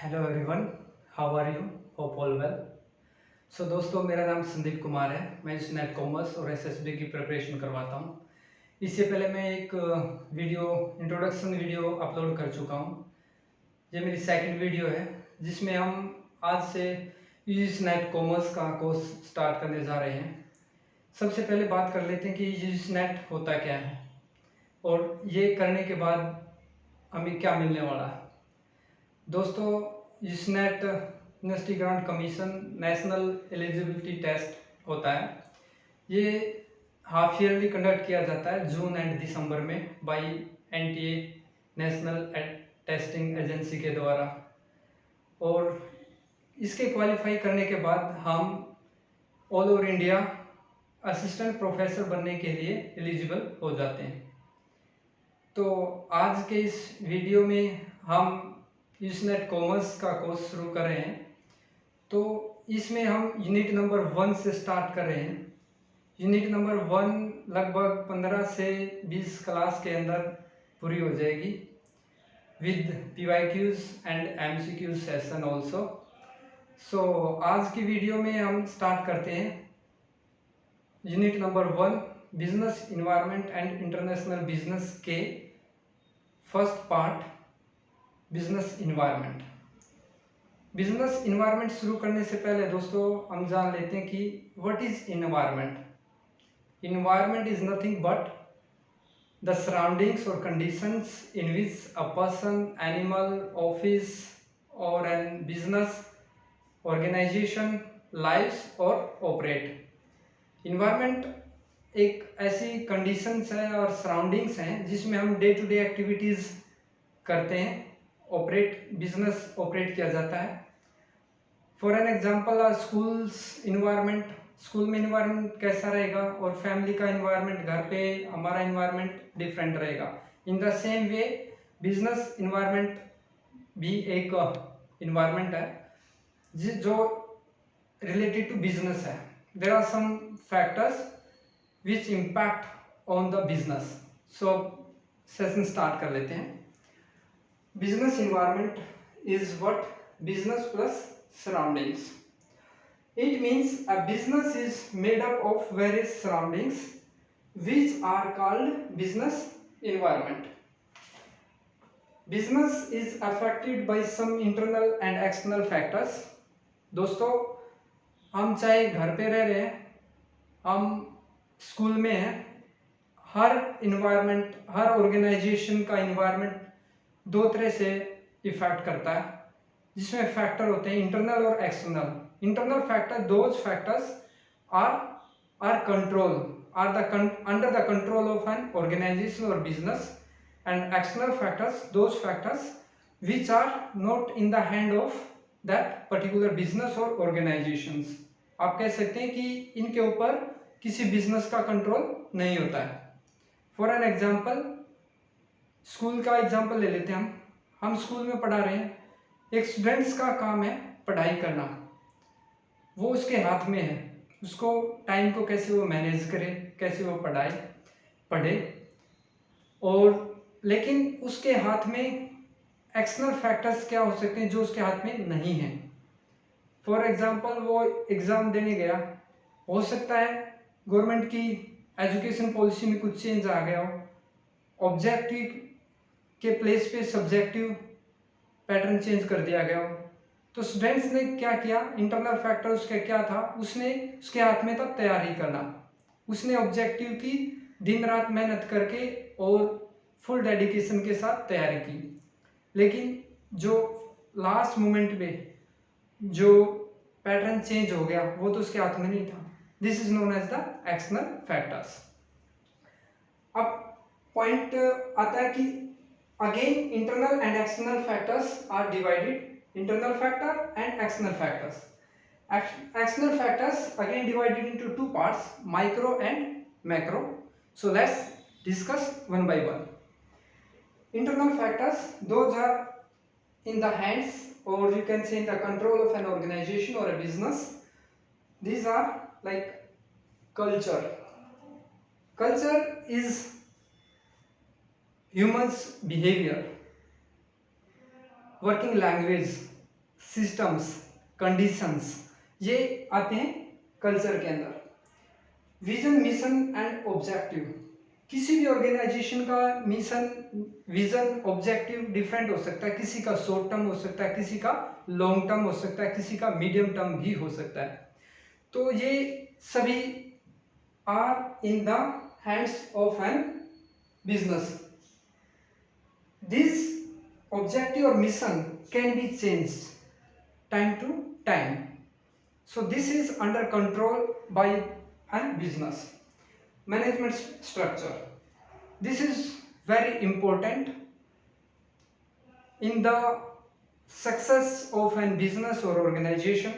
Hello everyone, how are you? Hope all well. So दोस्तों, मेरा नाम संदीप कुमार है। मैं इस नेट कॉमर्स और एसएसबी की प्रिपरेशन करवाता हूँ। इससे पहले मैं एक वीडियो इंट्रोडक्शन वीडियो अपलोड कर चुका हूँ। ये मेरी सेकंड वीडियो है जिसमें हम आज से इस नेट कॉमर्स का कोर्स स्टार्ट करने जा रहे हैं। सबसे पहले बात कर लेते हैं कि इस नेट होता क्या है और ये करने के बाद हमें क्या मिलने वाला है। दोस्तों, UGC NET university grant commission national eligibility test होता है। ये हाफ ईयरली कंडक्ट किया जाता है जून एंड दिसंबर में by NTA national testing agency के द्वारा। और इसके क्वालिफाई करने के बाद हम all over India assistant professor बनने के लिए एलिजिबल हो जाते हैं। तो आज के इस वीडियो में हम यूसनेट कॉमर्स का कोर्स शुरू कर रहे हैं। तो इसमें हम यूनिट नंबर 1 से स्टार्ट कर रहे हैं। यूनिट नंबर 1 लगभग 15 से 20 क्लास के अंदर पूरी हो जाएगी with PYQs and MCQ session also. So आज की वीडियो में हम स्टार्ट करते हैं unit number 1 business environment and international business के first part business environment. Business environment शुरू करने से पहले दोस्तों हम जान लेते हैं कि what is environment. Environment is nothing but the surroundings और conditions in which a person, animal, office और एन बिजनेस ऑर्गेनाइजेशन लाइव्स और ऑपरेट। इन्वायरमेंट एक ऐसी कंडीशंस है और सराउंडिंग्स हैं जिसमें हम डे टू डे एक्टिविटीज़ करते हैं, बिजनेस ऑपरेट किया जाता है। For an example schools environment, school में इन्वायरमेंट कैसा रहेगा और फैमिली का इन्वायरमेंट, घर पे हमारा इन्वायरमेंट डिफरेंट रहेगा। In the same way business environment भी एक इन्वायरमेंट है जो रिलेटेड टू बिजनेस है। There are some factors which impact on the business. So session start कर लेते हैं। Business environment is what? Business plus surroundings. It means a business is made up of various surroundings which are called business environment. Business is affected by some internal and external factors. दोस्तों, हम चाहे घर पे रह रहे हैं, हम school में हैं, हर इन्वायरमेंट, हर ऑर्गेनाइजेशन का इन्वायरमेंट दो तरह से इफेक्ट करता है, जिसमें फैक्टर होते हैं इंटरनल और external. Internal factor, those factors are control are the under the control of an organization और business, and external factors, those factors which are not in the hand of that particular business और organizations. आप कह सकते हैं कि इनके ऊपर किसी बिजनेस का कंट्रोल नहीं होता है। फॉर एन एग्जाम्पल, स्कूल का एग्जाम्पल ले लेते हैं। हम स्कूल में पढ़ा रहे हैं, एक स्टूडेंट्स का काम है पढ़ाई करना, वो उसके हाथ में है, उसको टाइम को कैसे वो मैनेज करे, कैसे वो पढ़े। और लेकिन उसके हाथ में एक्सटर्नल फैक्टर्स क्या हो सकते हैं जो उसके हाथ में नहीं है। फॉर एग्जाम्पल, वो एग्ज़ाम देने गया, हो सकता है गवर्नमेंट की एजुकेशन पॉलिसी में कुछ चेंज आ गया हो, ऑब्जेक्टिव के प्लेस पे सब्जेक्टिव पैटर्न चेंज कर दिया गया हो। तो स्टूडेंट्स ने क्या किया, इंटरनल फैक्टर उसका क्या था, उसके हाथ में था तैयारी करना। उसने ऑब्जेक्टिव की दिन रात मेहनत करके और फुल डेडिकेशन के साथ तैयारी की, लेकिन जो लास्ट मोमेंट पे जो पैटर्न चेंज हो गया वो तो उसके हाथ में नहीं था। This is known as the external factors. अब पॉइंट आता है कि again internal and external factors are divided, internal factor and external factors. External factors again divided into two parts, micro and macro. So let's discuss one by one. Internal factors, those are in the hands, or you can say in the control of an organization or a business. These are like culture. Culture is humans behavior, working language, systems, conditions, ये आते हैं culture के अंदर। Vision, mission and objective. किसी भी organisation का mission, vision, objective different हो सकता है। किसी का शॉर्ट टर्म हो सकता है, किसी का लॉन्ग टर्म हो सकता है, किसी का मीडियम टर्म भी हो सकता है। तो ये सभी are in the hands of an business. This objective or mission can be changed time to time, so this is under control by a business. Management structure, this is very important in the success of an business or organization.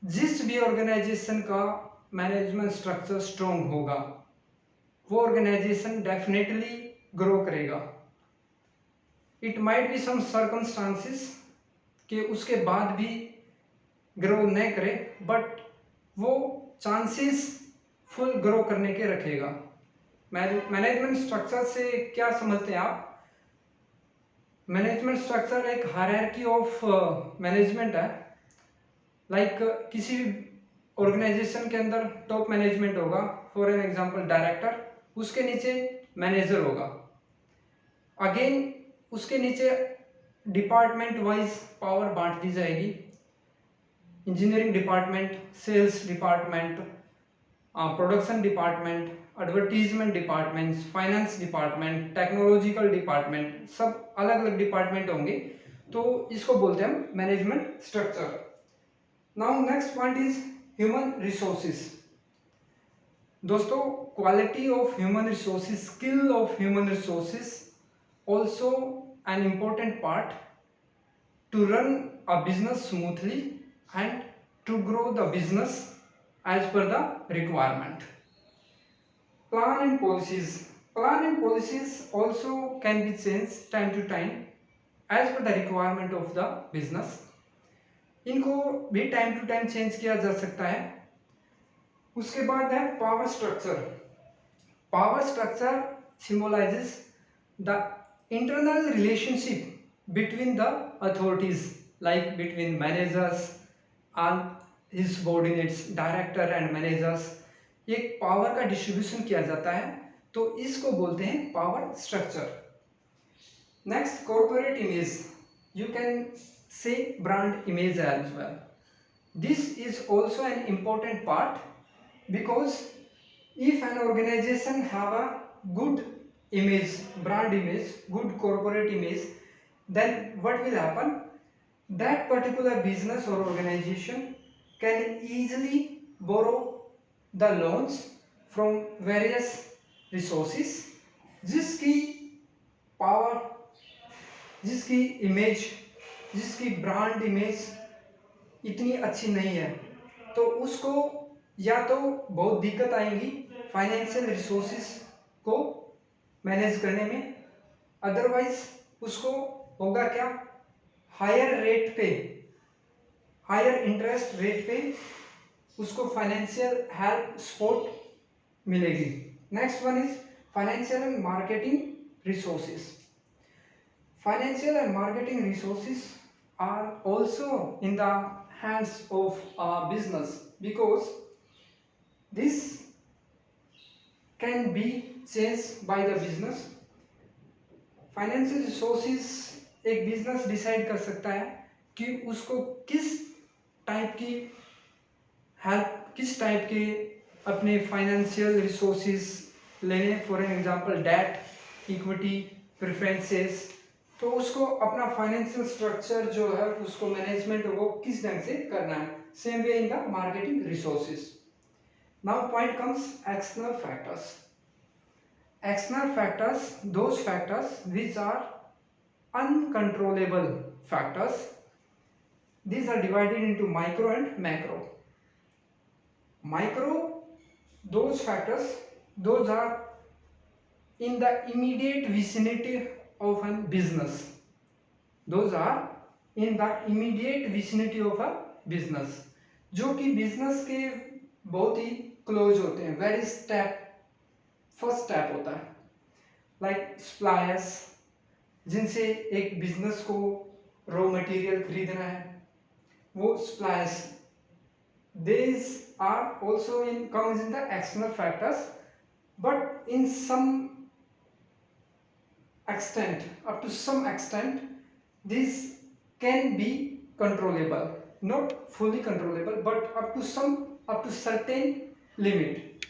जिस भी organisation का management structure strong होगा वो organization definitely grow करेगा। It might be some circumstances कि उसके बाद भी ग्रो न करे, बट वो चांसेस फुल ग्रो करने के रखेगा। मैनेजमेंट स्ट्रक्चर से क्या समझते हैं आप? मैनेजमेंट स्ट्रक्चर एक हायरार्की ऑफ मैनेजमेंट है। लाइक किसी भी ऑर्गेनाइजेशन के अंदर टॉप मैनेजमेंट होगा, फॉर एन एग्जांपल डायरेक्टर, उसके नीचे मैनेजर होगा, अगेन उसके नीचे डिपार्टमेंट वाइज पावर बांट दी जाएगी। Engineering department, sales department, production department, advertisement department, finance department, technological department, सब अलग अलग डिपार्टमेंट होंगे। तो इसको बोलते हैं हम management structure. Now next point is human resources. दोस्तों, quality of human resources, skill of human resources also an important part to run a business smoothly and to grow the business as per the requirement. Plan and policies. Plan and policies also can be changed time to time as per the requirement of the business. इनको भी time to time change किया जा सकता है। उसके बाद है power structure. Power structure symbolizes the internal relationship between the authorities, like between managers and his subordinates, director and managers। एक पावर का डिस्ट्रीब्यूशन किया जाता है, तो इसको बोलते हैं power structure. Next, corporate image, you can say brand image as well. This is also an important part, because if an organization have a good image, brand image, good corporate image, then what will happen? That particular business or organization can easily borrow the loans from various resources जिसकी power, जिसकी image, जिसकी brand image इतनी अच्छी नहीं है, तो उसको या तो बहुत दिक्कत आएंगी फाइनेंशियल रिसोर्सेज को मैनेज करने में, अदरवाइज उसको होगा क्या, हायर रेट पे, हायर इंटरेस्ट रेट पे उसको फाइनेंशियल हेल्प सपोर्ट मिलेगी। Next one is financial and marketing resources. Financial and marketing resources are also in the hands of business, because this can be changed by the business. Financial resources एक business decide कर सकता है कि उसको किस type की help, किस type के अपने फाइनेंशियल रिसोर्सेज लेने, for an example debt, equity, preferences. तो उसको अपना फाइनेंशियल स्ट्रक्चर जो है उसको मैनेजमेंट वो किस ढंग से करना है। Same way in the marketing resources. Now point comes external factors. External factors, those factors which are uncontrollable factors. These are divided into micro and macro. Micro, those factors, those are in the immediate vicinity of a business. Those are in the immediate vicinity of a business, जो कि business के बहुत ही close होते हैं, worry step, first step होता है। Like suppliers, जिनसे एक बिजनेस को रॉ मटेरियल खरीदना है, वो suppliers. These are also comes in the external factors, but in some extent, up to some extent, these can be controllable, not fully controllable, but up to certain limit.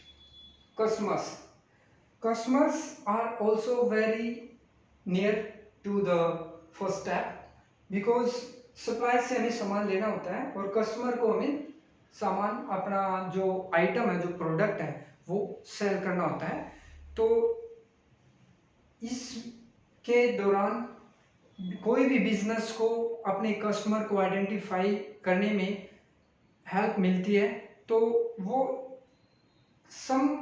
Customers are also very near to the first step, because supply से हमें सामान लेना होता है और customer को हमें सामान, अपना जो आइटम है, जो प्रोडक्ट है, वो सेल करना होता है। तो इसके दौरान कोई भी बिजनेस को अपने कस्टमर को आइडेंटिफाई करने में हेल्प मिलती है, तो वो सम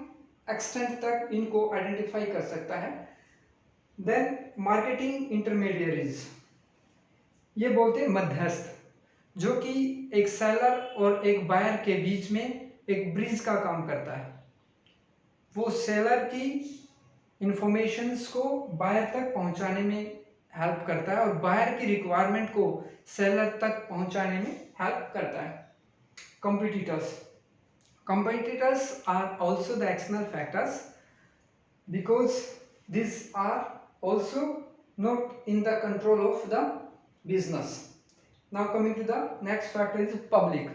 एक्सटेंट तक इनको आइडेंटिफाई कर सकता है। देन मार्केटिंग इंटरमीडियरीज, ये बोलते हैं मध्यस्थ, जो कि एक सेलर और एक बायर के बीच में एक ब्रिज का काम करता है। वो सेलर की इंफॉर्मेशंस को बायर तक पहुंचाने में हेल्प करता है और बायर की रिक्वायरमेंट को सेलर तक पहुंचाने में हेल्प करता है। Competitors are also the external factors, because these are also not in the control of the business. Now coming to the next factor is public.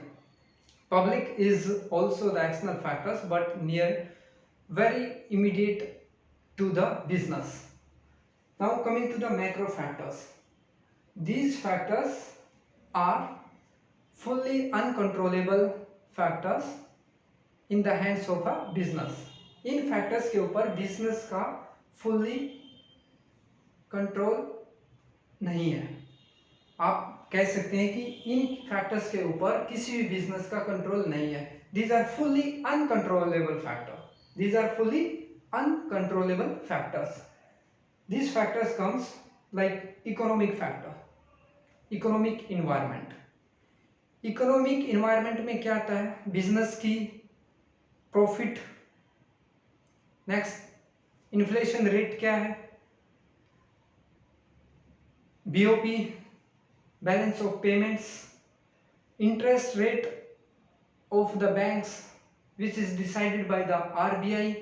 Public is also the external factors, but near very immediate to the business. Now coming to the macro factors. These factors are fully uncontrollable factors in the hands of a business. In factors के ऊपर business का fully control नहीं है। आप कह सकते हैं कि इन फैक्टर्स के ऊपर किसी भी बिजनेस का कंट्रोल नहीं है। These are fully uncontrollable factors. These are fully uncontrollable factors. These factors comes like economic factor, economic environment. Economic environment में क्या आता है? बिजनेस की प्रॉफिट, नेक्स्ट इन्फ्लेशन रेट क्या है, BOP, balance of payments, interest rate of the banks which is decided by the RBI,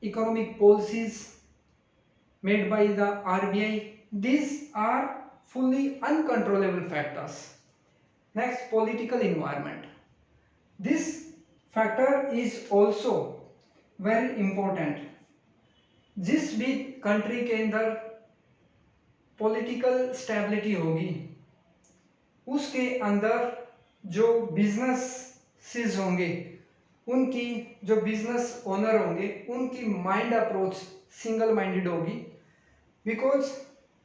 economic policies made by the RBI. These are fully uncontrollable factors. Next, political environment. This factor is also very important. जिस भी country के अंदर political stability होगी, उसके अंदर जो businesses होंगे, उनकी जो बिजनेस ओनर होंगे, उनकी माइंड अप्रोच सिंगल माइंडेड होगी, बिकॉज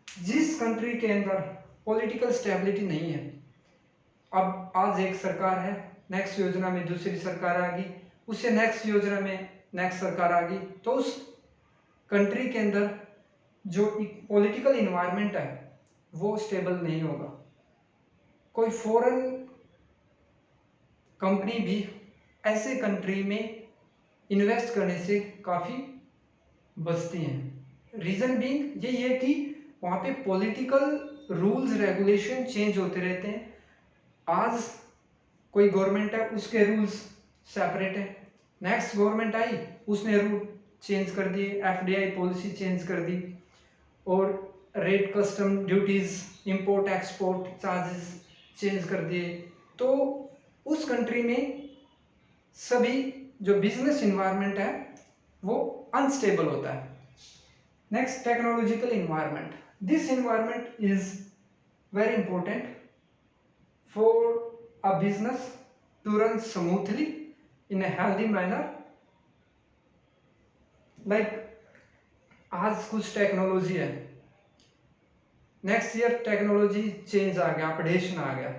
जिस कंट्री के अंदर पॉलिटिकल स्टेबिलिटी नहीं है, अब आज एक सरकार है, नेक्स्ट योजना में दूसरी सरकार आ गई, उससे नेक्स्ट योजना में नेक्स्ट सरकार आ गई, तो उस कंट्री के अंदर जो पॉलिटिकल इन्वायरमेंट है वो स्टेबल नहीं होगा। कोई फॉरेन कंपनी भी ऐसे कंट्री में इन्वेस्ट करने से काफ़ी बचती हैं। रीज़न बीइंग यही है कि वहाँ पे पॉलिटिकल रूल्स रेगुलेशन चेंज होते रहते हैं। आज कोई गवर्नमेंट है, उसके रूल्स सेपरेट है, नेक्स्ट गवर्नमेंट आई, उसने रूल चेंज कर दिए, एफडीआई पॉलिसी चेंज कर दी, और rate, custom duties, import export charges change कर दिए। तो उस कंट्री में सभी जो बिजनेस इन्वायरमेंट है वो अनस्टेबल होता है। Next, technological environment. This environment is very important for a business to run smoothly in a healthy manner. Like आज कुछ टेक्नोलॉजी है, नेक्स्ट ईयर टेक्नोलॉजी चेंज आ गया, अपडेशन आ गया।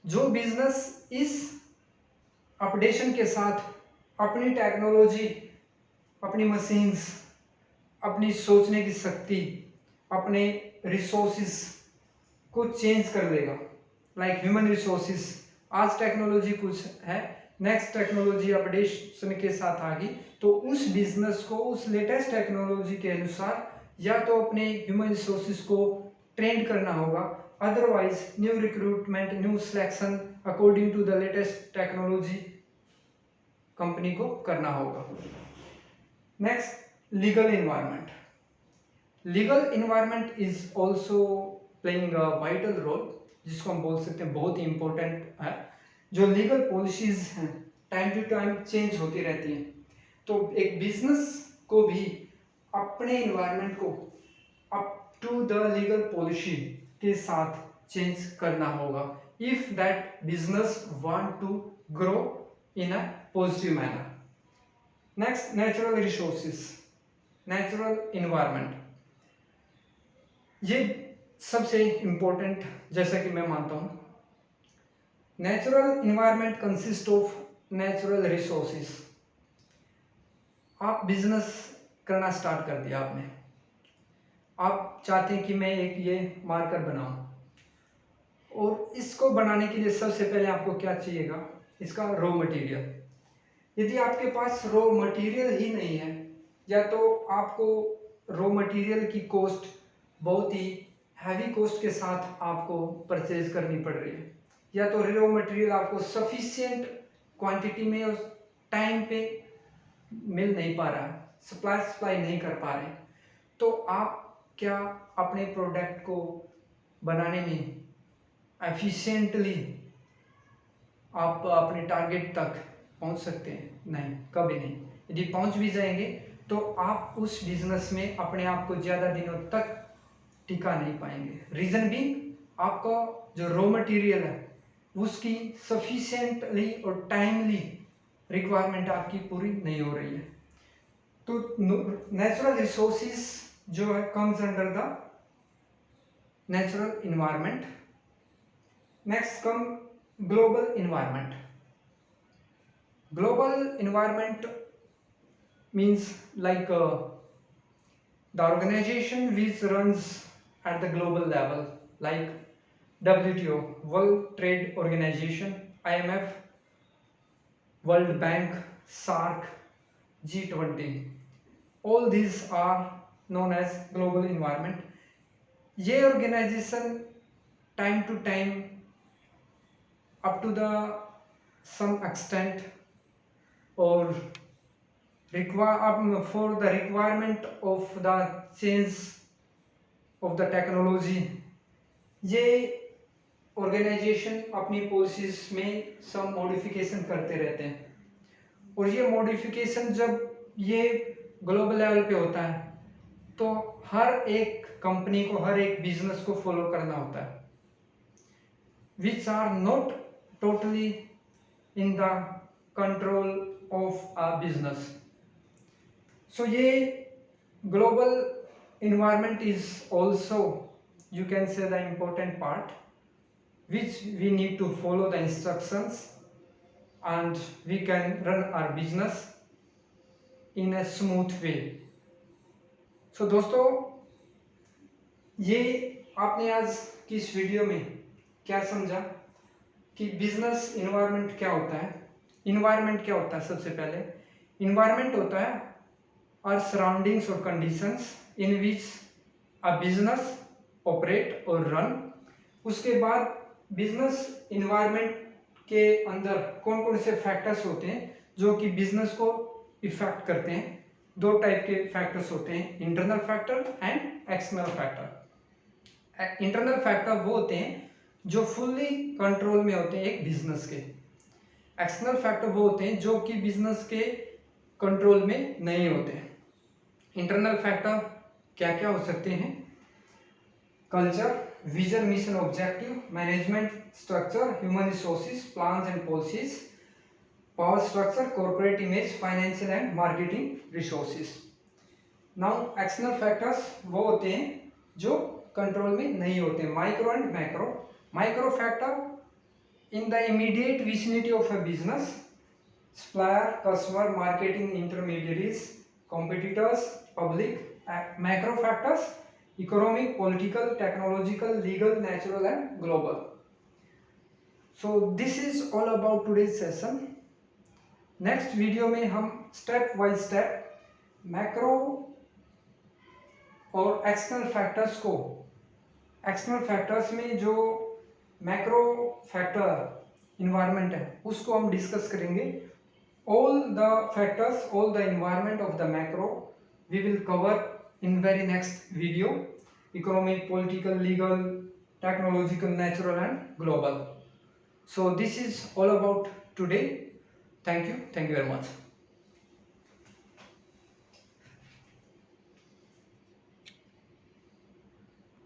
जो बिजनेस इस अपडेशन के साथ अपनी टेक्नोलॉजी, अपनी मशीन्स, अपनी सोचने की शक्ति, अपने रिसोर्सेस को चेंज कर देगा, लाइक ह्यूमन रिसोर्सेस। आज टेक्नोलॉजी कुछ है, नेक्स्ट टेक्नोलॉजी अपडेशन के साथ आ गई, तो उस बिजनेस को उस लेटेस्ट टेक्नोलॉजी के अनुसार या तो अपने ह्यूमन रिसोर्सेस को ट्रेंड करना होगा, otherwise new recruitment, new selection according to the latest technology company को करना होगा। Next, legal environment. Legal environment is also playing a vital role, जिसको हम बोल सकते हैं बहुत ही इंपॉर्टेंट है। जो लीगल पॉलिसीज हैं टाइम टू टाइम चेंज होती रहती हैं, तो एक बिजनेस को भी अपने इन्वायरमेंट को up to the legal policy के साथ चेंज करना होगा if that business want to grow in a positive manner. Next, natural resources, natural environment. ये सबसे इंपॉर्टेंट, जैसा कि मैं मानता हूँ, natural environment consist of natural resources. आप बिजनेस करना स्टार्ट कर दिया आपने, आप चाहते हैं कि मैं एक ये मार्कर बनाऊं, और इसको बनाने के लिए सबसे पहले आपको क्या चाहिएगा, इसका रॉ मटेरियल। यदि आपके पास रॉ मटेरियल ही नहीं है, या तो आपको रॉ मटेरियल की कॉस्ट बहुत ही हैवी कॉस्ट के साथ आपको परचेज करनी पड़ रही है, या तो रॉ मटेरियल आपको सफिशिएंट क्वांटिटी में और टाइम पे मिल नहीं पा रहा है, सप्लाई नहीं कर पा रहे, तो आप क्या अपने प्रोडक्ट को बनाने में एफिशिएंटली आप अपने टारगेट तक पहुंच सकते हैं? नहीं, कभी नहीं। यदि पहुंच भी जाएंगे तो आप उस बिजनेस में अपने आप को ज़्यादा दिनों तक टिका नहीं पाएंगे। रीज़न भी, आपका जो रॉ मटेरियल है उसकी सफिशिएंटली और टाइमली रिक्वायरमेंट आपकी पूरी नहीं हो रही है। तो नेचुरल रिसोर्सेज जो है comes under the natural environment. Next come global environment. Global environment means like the organization which runs at the global level, like WTO, World Trade Organization, IMF, World Bank, SAARC, G20, all these are known as global environment. ये organization time to time up to the some extent or for the requirement of the change of the technology, ये organisation अपनी policies में सब modification करते रहते हैं, और ये मॉडिफिकेशन जब ये ग्लोबल लेवल पे होता है तो हर एक कंपनी को, हर एक बिजनेस को फॉलो करना होता है, which are not totally in the control of a business. So ये global environment is also, you can say, the important part which we need to follow the instructions and we can run our business in a smooth way. So दोस्तों, ये आपने आज की इस video में क्या समझा कि बिजनेस इन्वायरमेंट क्या होता है। इन्वायरमेंट क्या होता है? सबसे पहले इन्वायरमेंट होता है our surroundings or conditions in which a business operate or run। उसके बाद बिजनेस इन्वायरमेंट के अंदर कौन कौन से फैक्टर्स होते हैं जो कि बिजनेस को इफेक्ट करते हैं। दो टाइप के फैक्टर्स होते हैं, internal factor and external factor. Internal factor वो होते हैं जो फुल्ली कंट्रोल में होते हैं एक बिजनेस के। एक्सटर्नल फैक्टर वो होते हैं जो कि बिजनेस के कंट्रोल में नहीं होते। इंटरनल फैक्टर क्या क्या हो सकते हैं? Culture, vision, mission, objective, management structure, human resources, plans and policies, power structure, corporate image, financial and marketing resources. Now external factors वो होते हैं जो कंट्रोल में नहीं होते, micro and macro. Micro factor in the immediate vicinity of a business, supplier, customer, marketing intermediaries, competitors, public. Macro factors, economic, political, technological, legal, natural and global. So this is all about today's session. Next video में हम step by step macro और external factors को external factors में जो macro factor environment है उसको हम discuss करेंगे। All the factors, all the environment of the macro we will cover in very next video: economic, political, legal, technological, natural and global. So this is all about today. Thank you very much.